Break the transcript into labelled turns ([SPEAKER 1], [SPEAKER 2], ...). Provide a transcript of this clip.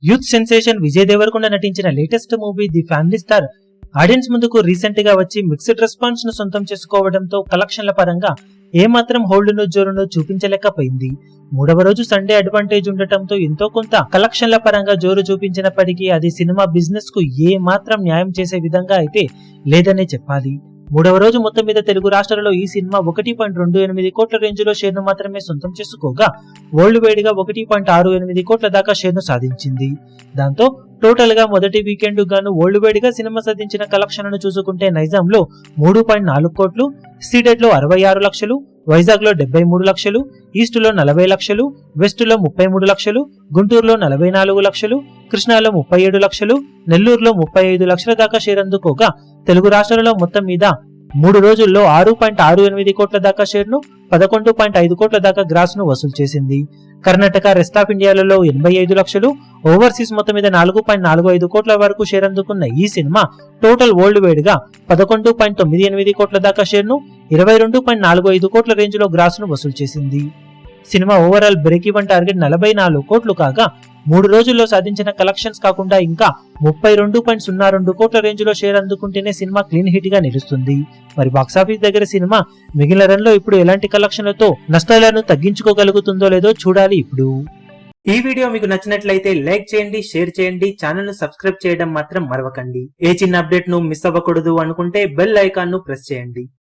[SPEAKER 1] Youth sensation Vijay Devarakonda నటించిన latest movie the family star audience ముందుకు recent గా వచ్చి మిక్స్డ్ రెస్పాన్స్ ను సొంతం చేసుకోవడంతో కలెక్షన్ల పరంగా ఏమాత్రం హోల్డ్ను జోరును చూపించలేకపోయింది. మూడవ రోజు సండే అడ్వాంటేజ్ ఉండటంతో ఎంతో కొంత కలెక్షన్ల పరంగా జోరు చూపించినప్పటికీ అది సినిమా బిజినెస్ కు ఏ మాత్రం న్యాయం చేసే విధంగా అయితే లేదనే చెప్పాలి. మూడవ రోజు మొత్తం మీద తెలుగు రాష్ట్రాలలో ఈ సినిమా 1.28 కోట్ల రేంజ్ లో షేర్ ను మాత్రమే సొంతం చేసుకోగా వరల్డ్ వైడ్ గా 1.68 కోట్ల దాకా షేర్ ను సాధించింది. దాంతో టోటల్ గా మొదటి వీకెండ్ గాను వరల్డ్ వైడ్ గా సినిమా సాధించిన కలెక్షన్లను చూసుకుంటే నైజాం లో 3.4 కోట్లు, సీడెడ్ లో 66 లక్షలు, వైజాగ్ లో 73 లక్షలు, ఈస్ట్ లో 40 లక్షలు, వెస్ట్ లో 33 లక్షలు, గుంటూరులో 44 లక్షలు, కృష్ణాలో 37 లక్షలు, నెల్లూరులో 35 లక్షల దాకా షేర్ అందుకోగా తెలుగు రాష్ట్రాలలో మొత్తం మీద 3 రోజుల్లో 6.68 కోట్ల దాకా షేర్ ను 11.5 కోట్ల దాకా గ్రాస్ ను వసూలు చేసింది. కర్ణాటక, రెస్ట్ ఆఫ్ ఇండియాలలో 85 లక్షలు, ఓవర్సీస్ మొత్తం మీద 4.45 కోట్ల వరకు షేర్ అందుకున్న ఈ సినిమా టోటల్ వరల్డ్ వైడ్ గా 11.98 కోట్ల దాకా షేర్ ను 22.45 కోట్ల రేంజ్ లో గ్రాస్ ను వసూలు చేసింది. Cinema overall break even target 44 కోట్లు కాగా 3 రోజుల్లో సాధించిన కలెక్షన్స్ కాకుండా ఇంకా 32.02 కోట్ల రేంజ్ లో షేర్ అందుకుంటేనే సినిమా క్లీన్ హిట్ గా నిలుస్తుంది. మరి బాక్సాఫీస్ దగ్గర సినిమా మిగిలిన రన్ లో ఇప్పుడు ఎలాంటి కలెక్షన్లతో నష్టాలను తగ్గించుకోగలుగుతుందో లేదో చూడాలి. ఇప్పుడు ఈ వీడియో మీకు నచ్చినట్లయితే లైక్ చేయండి, షేర్ చేయండి, ఛానల్ ను సబ్స్క్రైబ్ చేయడం మాత్రం మరవకండి. ఏ చిన్న అప్డేట్ ను మిస్ అవ్వకూడదు అనుకుంటే బెల్ ఐకాన్ ను ప్రెస్ చేయండి.